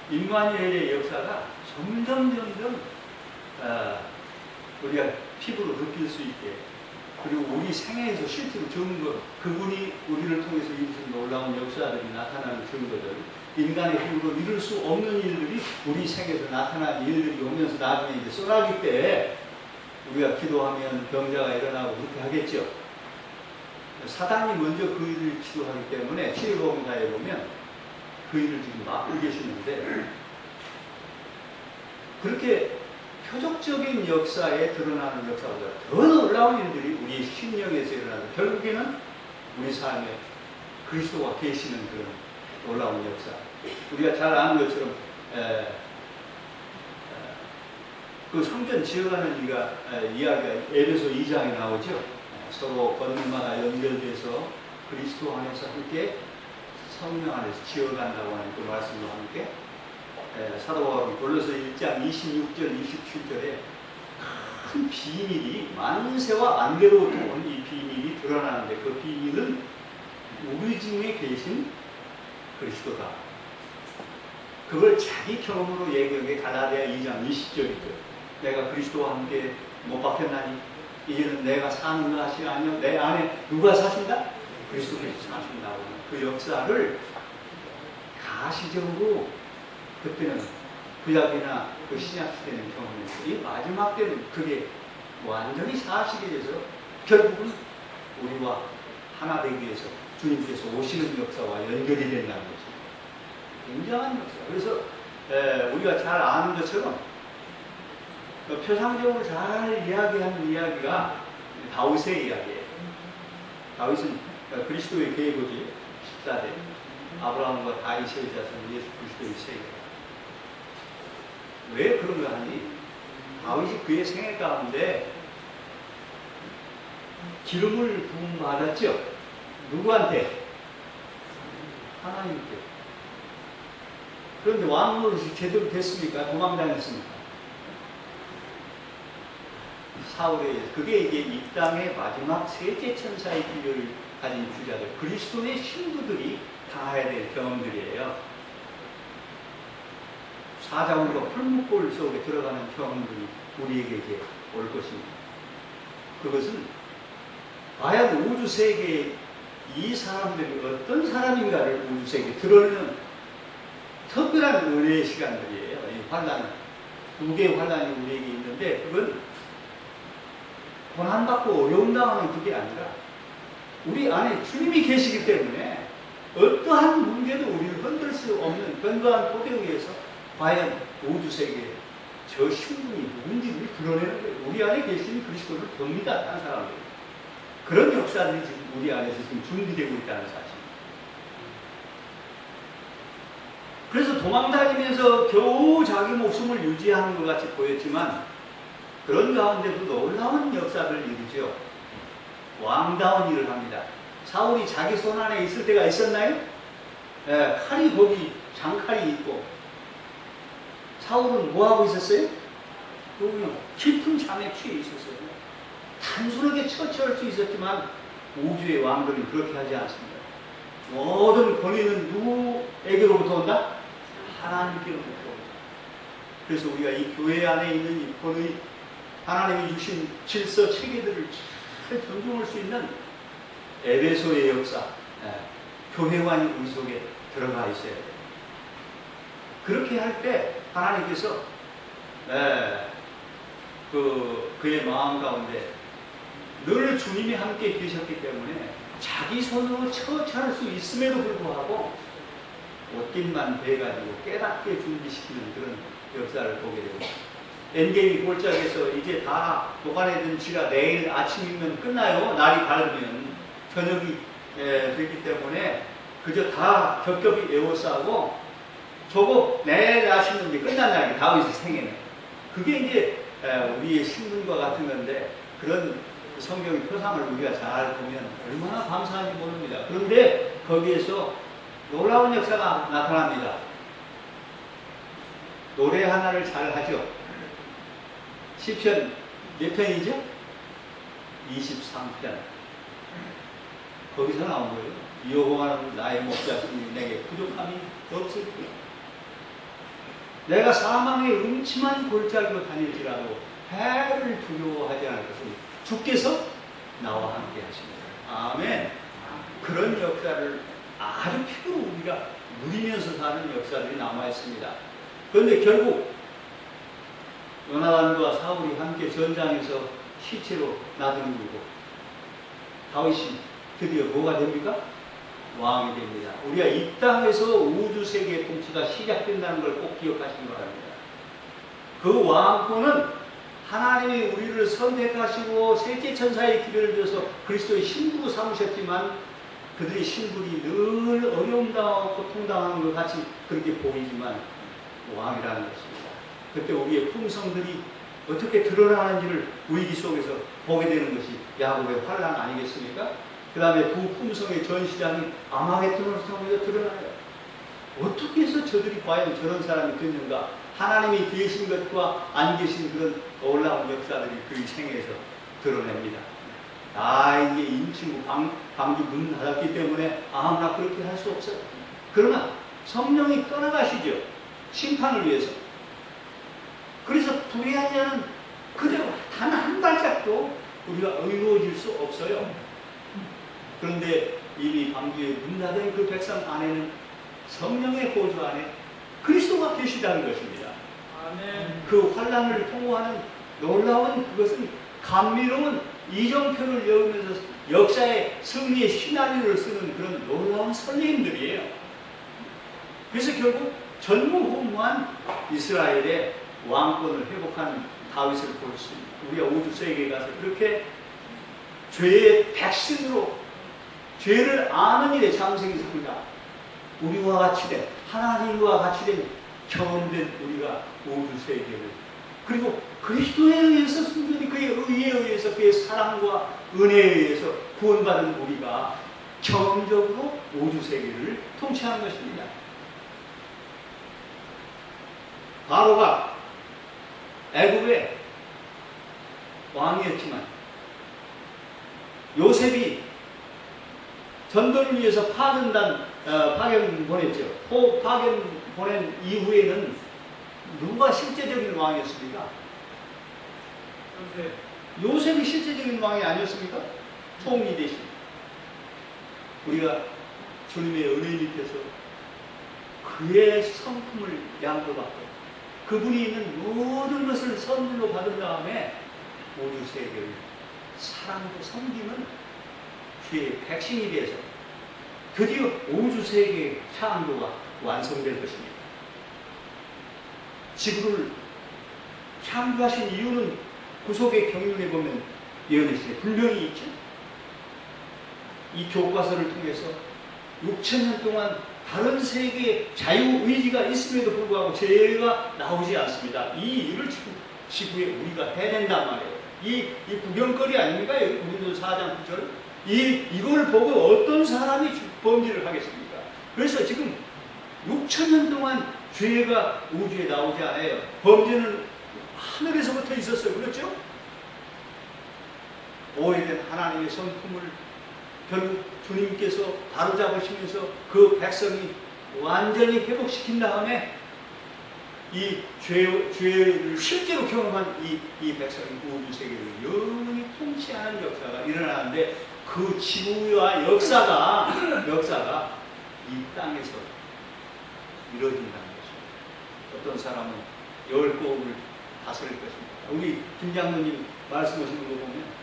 임마누엘의 역사가 점점 우리가 피부로 느낄 수 있게, 그리고 우리 생애에서 실제로 증거, 그분이 우리를 통해서 이루신 놀라운 역사들이 나타나는 증거들, 인간의 힘으로 이룰 수 없는 일들이 우리 생에서 나타나는 일들이 오면서 나중에 이제 쏘나기 때 우리가 기도하면 병자가 일어나고 그렇게 하겠죠. 사단이 먼저 그 일을 기도하기 때문에 치유복음사에 보면 그 일을 지금 맡고 계시는데, 그렇게 표적적인 역사에 드러나는 역사보다 더 놀라운 일들이 우리 심령에서 일어나는, 결국에는 우리 삶에 그리스도가 계시는 그런 놀라운 역사. 우리가 잘 아는 것처럼 그 성전 지어가는 이야기가 에베소 2장에 나오죠. 서로 건물마다 연결돼서 그리스도 안에서 함께 성령 안에서 지어간다고 하는 그 말씀과 함께 사도 바울이 골로새 1장 26절 27절에 큰 비밀이, 만세와 안개로부터 온 이 비밀이 드러나는데, 그 비밀은 우리 중에 계신 그리스도다. 그걸 자기 경험으로 얘기한 게 갈라디아 2장 20절이죠. 내가 그리스도와 함께 못 박혔나니 이제는 내가 사는 것이 아니요 내 안에 누가 사신다? 그리스도께서 사신다고 하는 그 역사를 가시적으로 그때는 구약이나 그 신약 시대는 경험했고, 이 마지막 때는 그게 완전히 사실이 돼서 결국은 우리와 하나 되기 위해서 주님께서 오시는 역사와 연결이 된다는 거죠. 굉장한 역사. 그래서 우리가 잘 아는 것처럼 표상적으로 잘 이야기하는 이야기가 다윗의 이야기예요. 다윗은 그리스도의 계보지, 14대 아브라함과 다윗의 자손 예수 그리스도의 세계. 왜 그런가 하니, 다윗이 그의 생애 가운데 기름을 부음 받았죠. 누구한테? 하나님께. 그런데 왕 노릇이 제대로 됐습니까? 도망다녔습니까? 사울에 의해서. 그게 이제 이 땅의 마지막 세제 천사의 기별을 가진 주자들, 그리스도의 신부들이 당해야 될 경험들이에요. 사자굴과 풀무골 속에 들어가는 경험들이 우리에게 이제 올 것입니다. 그것은 과연 우주세계에 이 사람들이 어떤 사람인가를 우주세계에 드러내는 특별한 은혜의 시간들이에요. 이 환란, 두 개의 환란이 우리에게 있는데, 그건 고난받고 어려움 당하는 그게 아니라 우리 안에 주님이 계시기 때문에 어떠한 문제도 우리를 흔들 수 없는 견고한 토대 위에서 과연 우주세계에 저 신분이 누군지를 드러내는 거예요. 우리 안에 계신 그리스도를 봅니다. 다른 사람들이. 그런 역사들이 지금 우리 안에서 지금 준비되고 있다는 사실. 그래서 도망다니면서 겨우 자기 목숨을 유지하는 것 같이 보였지만, 그런 가운데도 놀라운 역사를 이루죠. 왕다운 일을 합니다. 사울이 자기 손 안에 있을 때가 있었나요? 칼이 거기 장칼이 있고, 사울은 뭐하고 있었어요? 깊은 잠에 취해 있었어요. 단순하게 처치할 수 있었지만 우주의 왕들은 그렇게 하지 않습니다. 모든 권위는 누구에게로부터 온다? 하나님께로부터 온다. 그래서 우리가 이 교회 안에 있는 이 권위, 하나님이 주신 질서, 체계들을 잘 존중할 수 있는 에베소의 역사, 교회관이 우리 속에 들어가 있어야 돼요. 그렇게 할 때 하나님께서 그의 마음 가운데 늘 주님이 함께 계셨기 때문에 자기 손으로 처치할 수 있음에도 불구하고 옷깃만 대가지고 깨닫게 준비시키는 그런 역사를 보게 됩니다. 엔게임이 골짜기에서 이제 다 도관해둔 지가 내일 아침이면 끝나요. 날이 밝으면 저녁이 되기 때문에 그저 다 겹겹이 에워싸고 저거 내일 아침은 이제 끝난다는 게 다윗의 생애는. 그게 이제 우리의 신분과 같은 건데, 그런 성경의 표상을 우리가 잘 보면 얼마나 감사한지 모릅니다. 그런데 거기에서 놀라운 역사가 나타납니다. 노래 하나를 잘 하죠. 시편 몇 편이죠? 23편. 거기서 나온 거예요. 여호와는 나의 목자시니 내게 부족함이 없을 거예요. 내가 사망의 음침한 골짜기로 다닐지라도 해를 두려워하지 않을 것은 주께서 나와 함께 하십니다. 아멘. 그런 역사를 아주 피부로 우리가 누리면서 사는 역사들이 남아있습니다. 그런데 결국 요나단과 사울이 함께 전장에서 시체로 나들고 다윗이 드디어 뭐가 됩니까? 왕이 됩니다. 우리가 이 땅에서 우주세계의 통치가 시작된다는 걸 꼭 기억하시기 바랍니다. 그 왕권은 하나님이 우리를 선택하시고 셋째 천사의 기별을 비어서 그리스도의 신부로 삼으셨지만 그들의 신분이 늘 어려움당하고 고통당하는 것 같이 그렇게 보이지만 왕이라는 것입니다. 그때 우리의 품성들이 어떻게 드러나는지를 위기 속에서 보게 되는 것이 야곱의 환란 아니겠습니까? 그 다음에 두 품성의 전시장이 아마겟돈을 통해서 드러나요. 어떻게 해서 저들이 과연 저런 사람이 됐는가? 하나님이 계신 것과 안 계신 그런 놀라운 역사들이 그 생애에서 드러냅니다. 이제 인친구 방주 문 닫았기 때문에 아무나 그렇게 할 수 없어요. 그러나 성령이 떠나가시죠. 심판을 위해서. 그래서 불의한 자는 그대로 단 한 발짝도 우리가 의로워질 수 없어요. 그런데 이미 방주에 문 닫은 그 백성 안에는 성령의 보좌 안에 그리스도가 계시다는 것입니다. 아멘. 그 환란을 통과하는 놀라운 그것은 감미로운 이정표를 열면서 역사의 승리의 시나리오를 쓰는 그런 놀라운 설레임들이에요. 그래서 결국 전무후무한 이스라엘의 왕권을 회복한 다윗을 볼 수 있습니다. 우리가 우주세계에 가서 그렇게 죄의 백신으로 죄를 아는 일에 잠생이 삽니다. 우리와 같이 된 하나님과 같이 된 경험된 우리가 우주세계를 그리고 그리스도에 의해서 순전히 그의 의에 의해서 그의 사랑과 은혜에 의해서 구원받은 우리가 경험적으로 우주세계를 통치하는 것입니다. 바로가 애굽의 왕이었지만 요셉이 전도를 위해서 파견 보냈죠. 파견 보낸 이후에는 누가 실제적인 왕이었습니까? 요셉이 실제적인 왕이 아니었습니까? 총리 대신. 우리가 주님의 은혜 밑에서 그의 성품을 양도받고 그분이 있는 모든 것을 선물로 받은 다음에 우주세계를 사랑으로 섬기는 주의 백성이 돼서 드디어 우주세계의 창조가 완성될 것입니다. 지구를 창조하신 이유는 구속의 경륜에 보면 예언했어요. 분명히 있죠. 이 교과서를 통해서 6,000년 동안 다른 세계의 자유의지가 있음에도 불구하고 죄가 나오지 않습니다. 이 일을 지구에 우리가 해낸단 말이에요. 이 구경거리 아닙니까? 여기 고린도서 4장 9절. 이걸 보고 어떤 사람이 범죄를 하겠습니까? 그래서 지금 6,000년 동안 죄가 우주에 나오지 않아요. 범죄는 하늘에서부터 있었어요. 그렇죠? 오해된 하나님의 성품을 결국 주님께서 바로잡으시면서 그 백성이 완전히 회복시킨 다음에 이 죄를 실제로 경험한 이 백성이 우주세계를 영원히 통치하는 역사가 일어나는데 그 지구와 역사가 이 땅에서 이루어진다는 것입니다. 어떤 사람은 열 꼬음을 다스릴 것입니다. 우리 김 장로님 말씀하시는 거 보면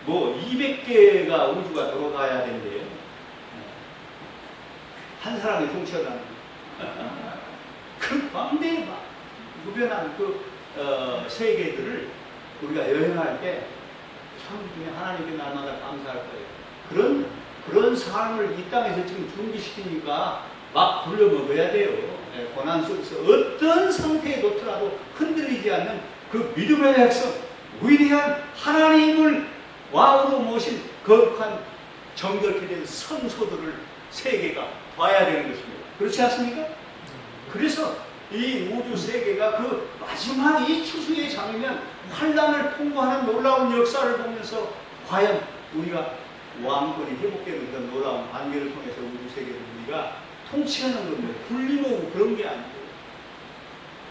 200개가 우주가 돌아가야 된대요. 한 사람이 통치하는 그 광대의 무변한 세계들을 우리가 여행할 때 참 그냥 하나님께 날마다 감사할 거예요. 그런 사람을 이 땅에서 지금 준비시키니까 막 불려 먹어야 돼요. 고난 속에서 어떤 상태에 놓더라도 흔들리지 않는 그 믿음의 백성, 위대한 하나님을 왕으로 모신 거룩한 정결케 된 성소들을 세계가 봐야 되는 것입니다. 그렇지 않습니까? 그래서 이 우주 세계가 그 마지막 이 추수의 장이면 환란을 통과하는 놀라운 역사를 보면서 과연 우리가 왕권이 회복되는 그런 놀라운 관계를 통해서 우주 세계를 우리가 통치하는 건데 불림하고 그런 게 아니고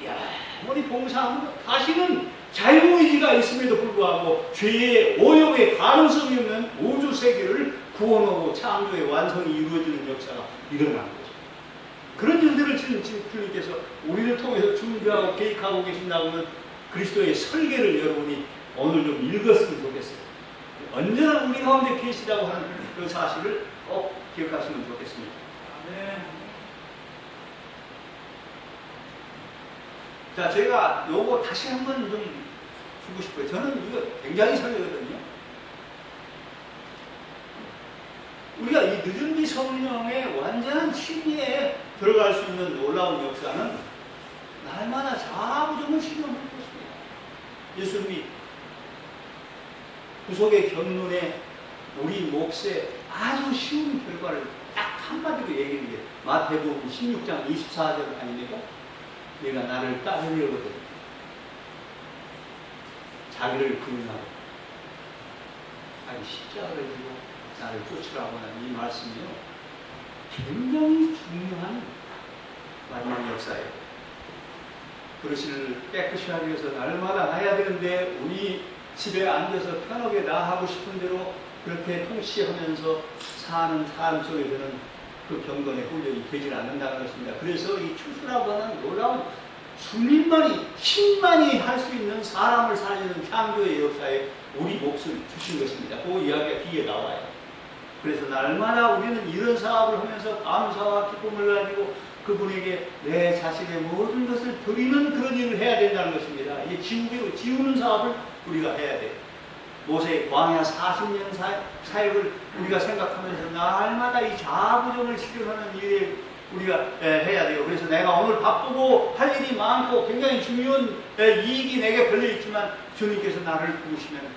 영원히 봉사하면 다시는 자유의지가 있음에도 불구하고 죄의 오염의 가능성이 없는 우주 세계를 구원하고 창조의 완성이 이루어지는 역사가 일어나는 거죠. 그런 일들을 지금 주님께서 우리를 통해서 준비하고 계획하고 계신다고는 그리스도의 설계를 여러분이 오늘 좀 읽었으면 좋겠어요. 언제나 우리 가운데 계시다고 하는 그 사실을 꼭 기억하시면 좋겠습니다. 자, 제가 요거 다시 한번 좀 주고 싶어요. 저는 이거 굉장히 설레거든요. 우리가 이 늦은비 성령의 완전한 침리에 들어갈 수 있는 놀라운 역사는 날마다 자부정을 실현하는 것입니다. 예수님이 구속의 경륜에 우리 몫에 아주 쉬운 결과를 딱 한마디로 얘기하는 게 마태복음 16장 24절 아닙니까? 내가 나를 따르려거든 자기를 부인하고 자기 십자가를 지고 나를 쫓으라고 하는 이 말씀이요 굉장히 중요한 마지막 역사예요. 그릇을 깨끗이 하기 위해서 날마다 해야 되는데 우리 집에 앉아서 편하게 나 하고 싶은 대로 그렇게 통치하면서 사는 삶 속에서는 그 경건의 훈련이 되질 않는다는 것입니다. 그래서 이 추수라고 하는 놀라운 주님만이 신만이 할 수 있는 사람을 살리는 창조의 역사에 우리 몫을 주신 것입니다. 그 이야기가 뒤에 나와요. 그래서 날마다 우리는 이런 사업을 하면서 감사와 기쁨을 가지고 그분에게 내 자신의 모든 것을 드리는 그런 일을 해야 된다는 것입니다. 이 지우는 사업을 우리가 해야 돼요. 모세의 광야 40년 사역을 우리가 생각하면서 날마다 이 자부정을 실현하는 일에 우리가 해야 돼요. 그래서 내가 오늘 바쁘고 할 일이 많고 굉장히 중요한 이익이 내게 걸려있지만 주님께서 나를 부르시면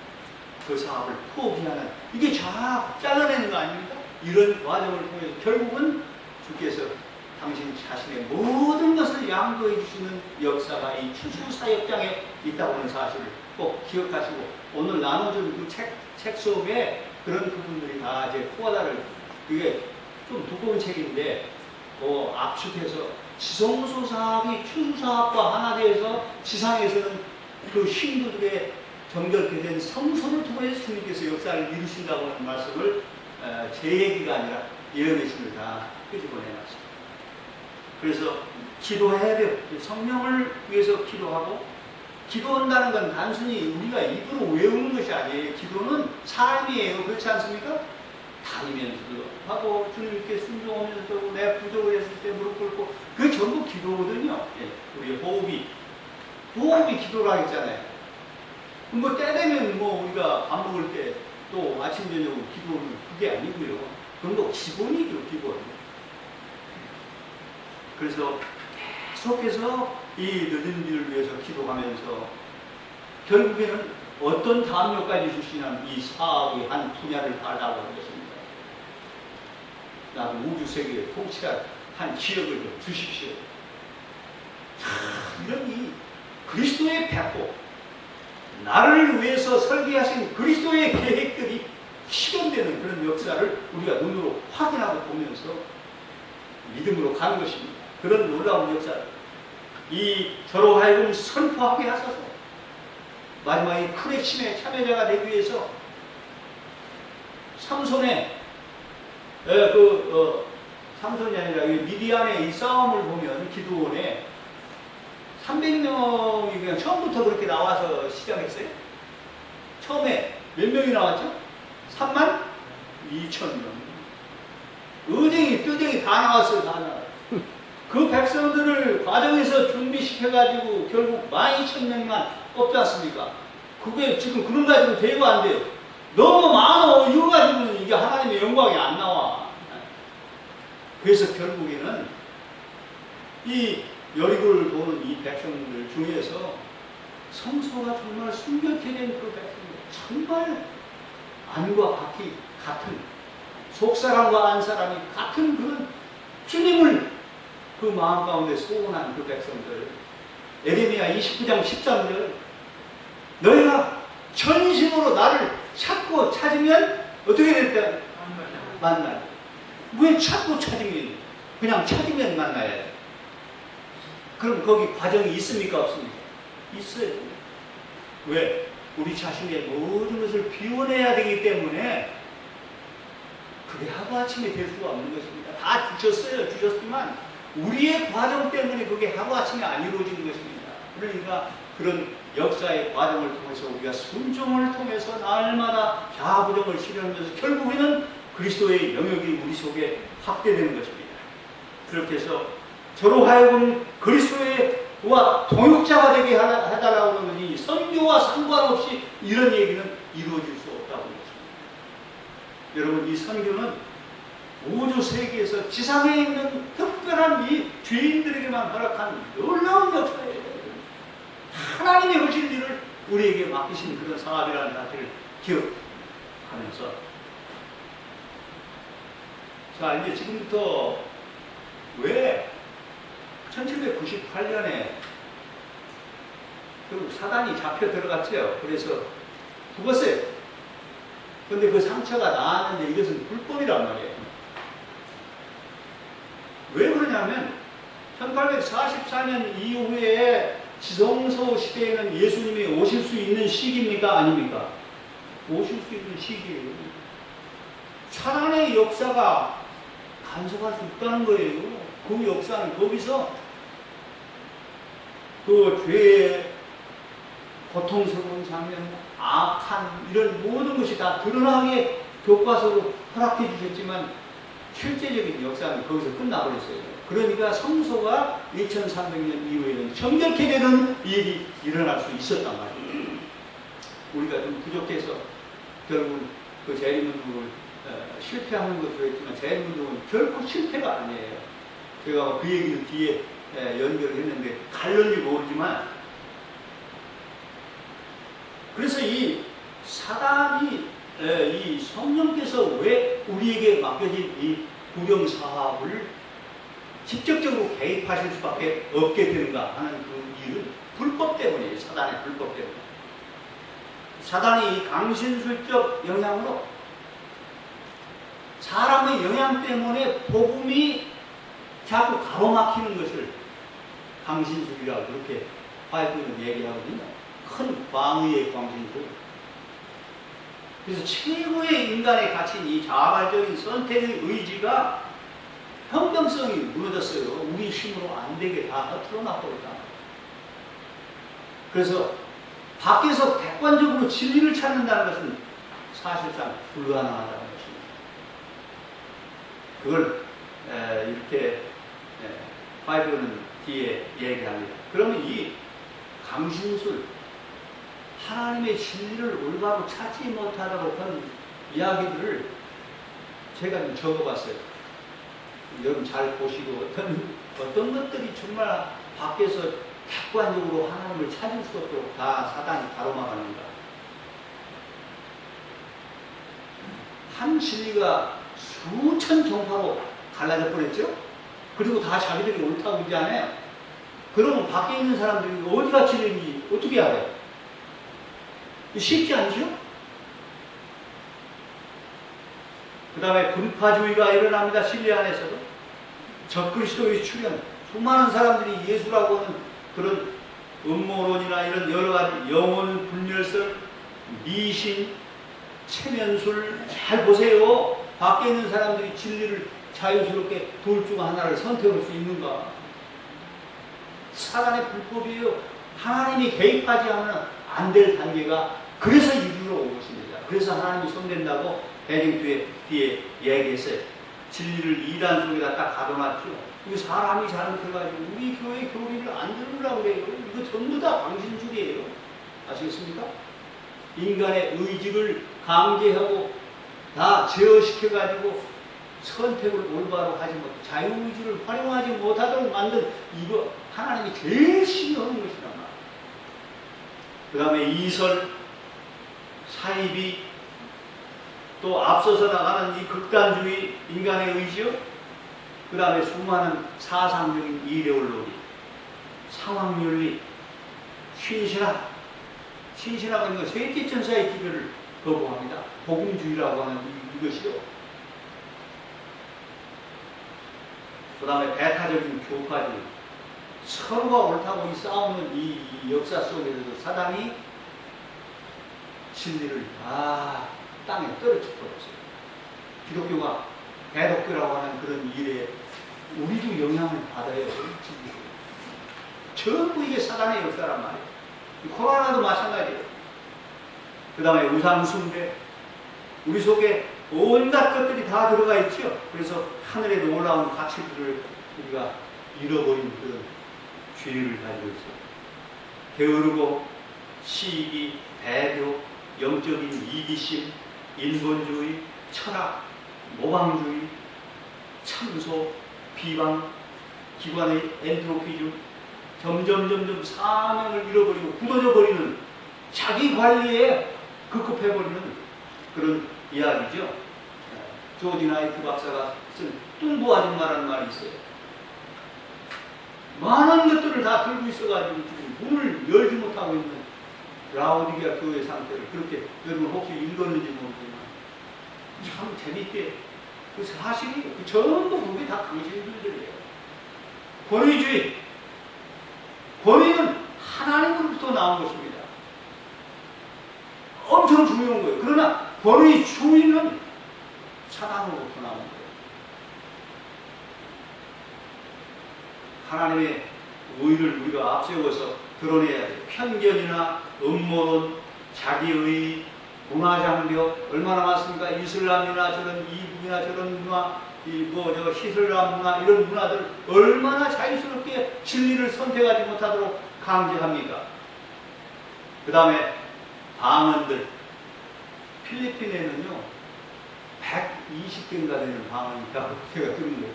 그 사업을 포기하는 이게 잘라내는 거 아닙니까? 이런 과정을 통해서 결국은 주께서 당신 자신의 모든 것을 양도해 주시는 역사가 이 추수사역장에 있다고 하는 사실을 꼭 기억하시고 오늘 나눠준 그 책 속에 그런 부분들이 다 이제 포화다를 이게 좀 두꺼운 책인데 압축해서 지성소 사업이 추수사업과 하나 되어서 지상에서는 그 신도들의 정결케 된 성소를 통해서 주님께서 역사를 이루신다고 하는 말씀을 제 얘기가 아니라 예언의 신을 다 끄집어내놨습니다. 그래서 기도해야 돼요. 성령을 위해서 기도하고 기도한다는 건 단순히 우리가 입으로 외우는 것이 아니에요. 기도는 삶이에요. 그렇지 않습니까? 다니면서도 하고 주님께 순종하면서도 내가 부족을 했을 때 무릎 꿇고 그게 전부 기도거든요. 우리 호흡이 기도라 했잖아요. 뭐 때 되면 뭐 우리가 밥 먹을 때 또 아침 저녁 기도는 그게 아니고요. 그건 뭐 기본이죠. 기본. 그래서 계속해서 이 늦은 일을 위해서 기도하면서 결국에는 어떤 담요까지 주시냐면 이 사업의 한 분야를 달라고 하는 것입니다. 나도 우주 세계의 통치할 한 지역을 좀 주십시오. 이런 이 그리스도의 배포, 나를 위해서 설계하신 그리스도의 계획들이 실현되는 그런 역사를 우리가 눈으로 확인하고 보면서 믿음으로 가는 것입니다. 그런 놀라운 역사, 이 저로 하여금 선포하게 하소서. 마지막에 큰 핵심의 참여자가 되기 위해서 삼손의 삼손이 아니라 미디안의 이 싸움을 보면 기드온에 300명이 그냥 처음부터 그렇게 나와서 시작했어요. 처음에 몇 명이 나왔죠? 3만 2천 명. 의쟁이, 뜨쟁이 다 나왔어요. 다 나왔어요. 그 백성들을 과정에서 준비시켜가지고 결국 12,000명만 뽑지 않습니까? 그게 지금 그런 가지고 대고 안 돼요. 너무 많아. 이거 가지고는 이게 하나님의 영광이 안 나와. 그래서 결국에는 이 여리고를 도는 이 백성들 중에서 성소가 정말 순결케 된 그 백성들, 정말 안과 밖이 같은, 속사람과 안사람이 같은 그런 주님을 그 마음 가운데 소원한 그 백성들. 예레미야 29장 13절, 너희가 전심으로 나를 찾고 찾으면 어떻게 됐다? 만나요. 왜 찾고 찾으면? 그냥 찾으면 만나야 돼. 그럼 거기 과정이 있습니까? 없습니까? 있어요. 왜? 우리 자신의 모든 것을 비워내야 되기 때문에 그게 하루아침에 될 수가 없는 것입니다. 다 주셨지만 우리의 과정 때문에 그게 하루아침에 안 이루어지는 것입니다. 그러니까 그런 역사의 과정을 통해서 우리가 순종을 통해서 날마다 자부정을 실현하면서 결국에는 그리스도의 영역이 우리 속에 확대되는 것입니다. 그렇게 해서 저로 하여금 그리스도와 동역자가 되게 하다라고 하는 것이 선교와 상관없이 이런 얘기는 이루어질 수 없다고 합니다. 여러분, 이 선교는 우주 세계에서 지상에 있는 특별한 이 죄인들에게만 허락한 놀라운 역사예요. 하나님의 하신 일을 우리에게 맡기신 그런 사업이라는 사실을 기억하면서, 자, 이제 지금부터 왜 1798년에 결국 사단이 잡혀 들어갔죠. 그래서 죽었어요. 근데 그 상처가 나았는데 이것은 불법이란 말이에요. 왜 그러냐면 1844년 이후에 지성소 시대에는 예수님이 오실 수 있는 시기입니까? 아닙니까? 오실 수 있는 시기예요. 사단의 역사가 간섭할 수 있다는 거예요. 그 역사는 거기서 그 죄의 고통스러운 장면, 악한 이런 모든 것이 다 드러나게 교과서로 허락해 주셨지만 실제적인 역사는 거기서 끝나버렸어요. 그러니까 성소가 2300년 이후에는 정결케 되는 일이 일어날 수 있었단 말이에요. 우리가 좀 부족해서 결국은 그 재림운동을 실패하는 것도 있지만 재림운동은 결코 실패가 아니에요. 제가 그 얘기를 뒤에 연결을 했는데 갈는지 모르지만, 그래서 이 사단이 이 성령께서 왜 우리에게 맡겨진 이 구경 사업을 직접적으로 개입하실 수밖에 없게 되는가 하는 그 이유는 불법 때문이에요. 사단의 불법 때문에. 사단이 강신술적 영향으로, 사람의 영향 때문에 복음이 자꾸 가로막히는 것을 강신술이라고 그렇게 화이트는 얘기하거든요. 큰 광의의 광신술. 그래서 최고의 인간의 가치인 이 자발적인 선택의 의지가 형평성이 무너졌어요. 우리 힘으로 안 되게 다 흐트러 놔버렸다. 그래서 밖에서 객관적으로 진리를 찾는다는 것은 사실상 불가능하다는 것입니다. 그걸 이렇게 바이블은 뒤에 얘기합니다. 그러면 이 강신술, 하나님의 진리를 올바로 찾지 못하다고 한 이야기들을 제가 좀 적어봤어요. 여러분 잘 보시고 어떤 것들이 정말 밖에서 객관적으로 하나님을 찾을 수 없도록 다 사단이 가로막았는가. 한 진리가 수천 종파로 갈라져 버렸죠. 그리고 다 자기들이 옳다고 그러지 않아요. 그러면 밖에 있는 사람들이 어디가 진리인지 어떻게 알아요? 쉽지 않죠? 그 다음에 분파주의가 일어납니다. 진리 안에서도. 적그리스도의 출현, 수많은 사람들이 예수라고 하는 그런 음모론이나 이런 여러 가지 영혼 분열설, 미신, 체면술, 잘 보세요. 밖에 있는 사람들이 진리를 자유스럽게 둘 중 하나를 선택할 수 있는가? 사단의 불법이에요. 하나님이 개입하지 않으면 안 될 단계가 그래서 이리로 온 것입니다. 그래서 하나님이 손댄다고 헤딩 뒤에 얘기했어요. 진리를 이단 속에다 딱 가둬놨죠. 이거 사람이 잘못해가지고 우리 교회 교리를 안 들으려고 그래요. 이거 전부 다 방신술이에요. 아시겠습니까? 인간의 의지를 강제하고 다 제어시켜가지고 선택을 올바로 하지 못, 자유의지를 활용하지 못하도록 만든 이거 하나님이 제일 싫어하는 것이란 말이에요. 그 다음에 이설, 사이비, 또 앞서서 나가는 이 극단주의, 인간의 의지요. 그 다음에 수많은 사상적인 이데올로기, 상황윤리, 신신학. 신신학은 이거 세계천사의 기별을 거부합니다. 복음주의라고 하는 이것이요. 그 다음에 배타적인 교파주의. 서로가 옳다고 이 싸우는 이 역사 속에서도 사단이 진리를 다 땅에 떨어뜨려 버렸어요. 기독교가 대독교라고 하는 그런 일에 우리도 영향을 받아요. 전부 이게 사단의 역사란 말이에요. 코로나도 마찬가지예요. 그 다음에 우상숭배, 우리 속에 온갖 것들이 다 들어가 있죠. 그래서 하늘에도 올라온 가치들을 우리가 잃어버린 그런 죄를 가지고 있어요. 게으르고 시기, 배교, 영적인 이기심, 인본주의, 철학, 모방주의, 참소, 비방, 기관의 엔트로피즘, 점점 사명을 잃어버리고 굳어져 버리는 자기 관리에 급급해버리는 그런 이야기죠. 조지 나이트 박사가 쓴 뚱보 아줌마라는 말이 있어요. 많은 것들을 다 들고 있어가지고 지금 문을 열지 못하고 있는 라오디게아 교회 상태를 그렇게 여러분 혹시 읽었는지 모르지만 참 재밌게 그 사실이 그 전부 그게 다 당신들이에요. 권위주의, 권위는 하나님으로부터 나온 것입니다. 엄청 중요한 거예요. 그러나 권위주의는 사단으로부터 나온 거예요. 하나님의 의를 우리가 앞세워서 드러내야 돼요. 편견이나 음모론, 자기의 문화장벽 얼마나 많습니까? 이슬람이나 저런 이북이나 저런 문화, 히슬람 문화 이런 문화들 얼마나 자유스럽게 진리를 선택하지 못하도록 강제합니까? 그 다음에 방언들. 필리핀에는요 120개인가 되는 방언이 있다고 제가 들은 거예요.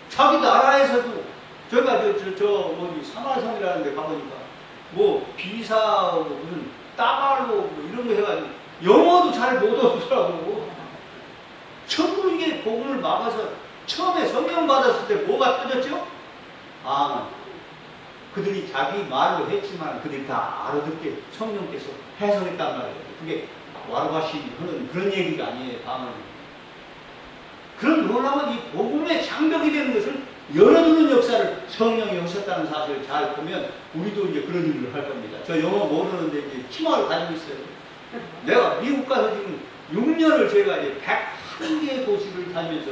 자기 나라에서도 제가 사마성이라는 데 가보니까 뭐 비사하고 무슨 따발로 뭐 이런 거 해가지고 영어도 잘 못 얻더라고. 전부 이게 복음을 막아서 처음에 성령 받았을 때 뭐가 터졌죠? 그들이 자기 말로 했지만 그들이 다 알아듣게 성령께서 해석했단 말이에요. 그게 와르바시 하는 그런 얘기가 아니에요. 방언이. 그런 놀라운 이 복음의 장벽이 되는 것을 열어두는 역사를 성령이 하셨다는 사실을 잘 보면 우리도 이제 그런 일을 할 겁니다. 저 영어 모르는데 이제 희망을 가지고 있어요. 내가 미국 가서 지금 6년을 제가 이제 101개의 도시를 다니면서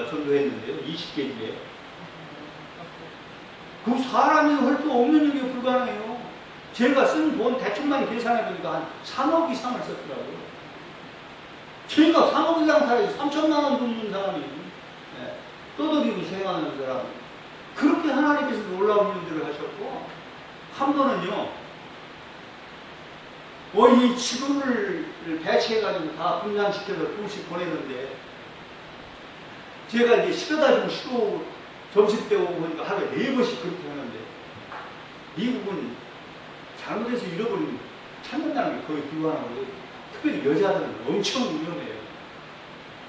전도했는데요. 20개 중에. 그 사람이 할 수 없는 일이 불가능해요. 제가 쓴 돈 대충만 계산해 보니까 한 3억 이상을 썼더라고요. 제가 3억 이상 살아요. 3천만 원 붓는 사람이 떠들이고 생각하는 사람. 그렇게 하나님께서 놀라운 일들을 하셨고 한 번은요. 이 지구를 배치해가지고 다 분산시켜서 둘씩 보내는데 제가 이제 실어다 주고 점심 때 오고 보니까 하루에 4번씩 그렇게 하는데 미국은 잘못해서 잃어버리면 찾는다는 게 거의 불가능하고 특별히 여자들은 엄청 위험해요.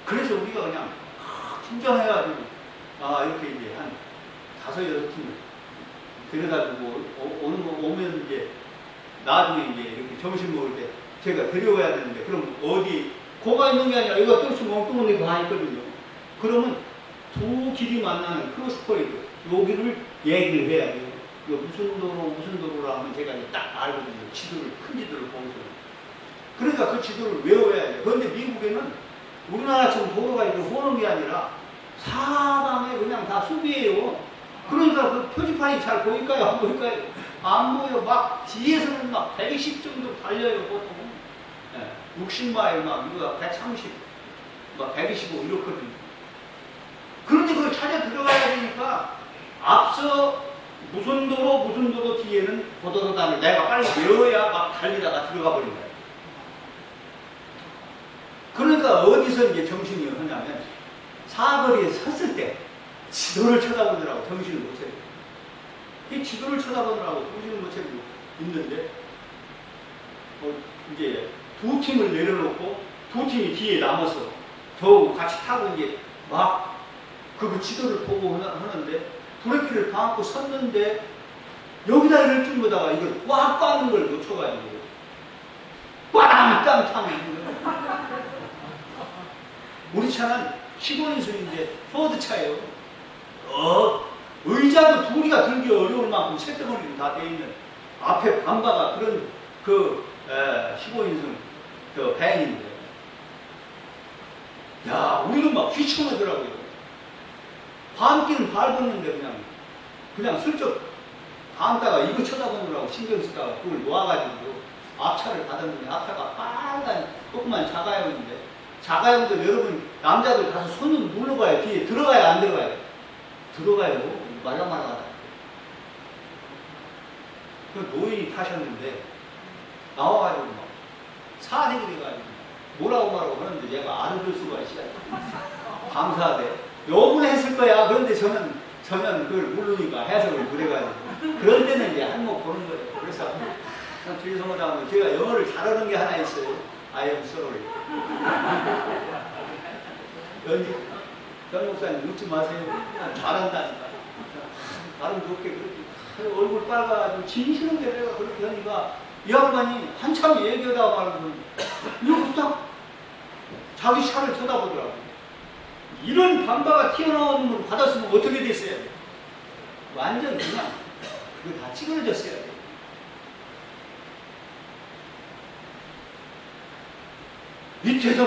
그래서 우리가 그냥 긴장해가지고 이렇게 이제 한 5, 6팀을 데려다주고 오면 이제 나중에 이제 이렇게 점심 먹을 때 제가 데려와야 되는데 그럼 어디 고가 있는 게 아니라 이거 뚫수 멍뚱한 데 가 있거든요. 그러면 두 길이 만나는 크로스포인트 여기를 얘기를 해야 돼요. 이거 무슨 도로라 하면 제가 이제 딱 알거든요. 큰 지도를 보고서. 그러니까 그 지도를 외워야 돼요. 그런데 미국에는 우리나라처럼 도로가 이렇게 호는 게 아니라 사방에 그냥 다 숲이에요. 그러니까 그 표지판이 잘 보일까요? 안 보일까요? 안 보여. 막 뒤에서는 막 120 정도 달려요, 보통. 60마일 막 이거 130, 막 125 이렇거든요. 그런데 그걸 찾아 들어가야 되니까 앞서 무슨 도로 뒤에는 고도로단을 내가 빨리 외워야 막 달리다가 들어가 버린 거예요. 그러니까 어디서 이제 정신이 하냐면 사거리에 섰을 때 지도를 쳐다보느라고 정신을 못 차리고 이 지도를 쳐다보느라고 정신을 못 차리고 있는데 이제 두 팀을 내려놓고 두 팀이 뒤에 남아서 저 같이 타고 이제 막 그 지도를 보고 하는데 브레이크를 밟고 섰는데 여기다 이럴 줄 보다가 이걸 꽉 밟는 걸 놓쳐가지고 꽝땅 타는 거예요. 우리 차는 15인승인데 포드 차예요. 의자도 둘이가 들기 어려울 만큼 쇳덩어리로 다 돼 있는 앞에 반바가 그런 15인승 그 밴인데, 야, 우리도 막 휘청하더라고요. 밤길은 밟았는데 그냥 슬쩍 다음다가 이거 쳐다보느라고 신경 쓰다가 그걸 놓아가지고 앞차를 받았는데, 앞차가 빨간 조그만 자가용인데, 자가용도 여러분 남자들 가서 손 좀 눌러봐요. 뒤에 들어가요, 안 들어가요? 들어가요. 말랑말랑하다. 그 노인이 타셨는데 나와가지고 막 사색이 돼가지고 뭐라고 말하고 하는데 얘가 알아들 수가 있어요. 감사하대. 욕을 했을 거야. 그런데 저는 그걸 모르니까 해석을 그래가지고 그럴 때는 이제 한몫 보는 거예요. 그래서 주의성호당은 제가 영어를 잘하는 게 하나 있어요. I am sorry. 연지 전 목사님 웃지 마세요. 잘한다니까. 발음 좋게 그렇게 얼굴 빨가지고 진실하게 내가 그렇게 하니까 이 양반이 한참 얘기하다가 말하면 이거부터 자기 차를 쳐다보더라고. 이런 반바가 튀어나오는 걸 받았으면 어떻게 됐어야 돼? 완전 그냥 그게 다 찌그러졌어야 돼. 밑에서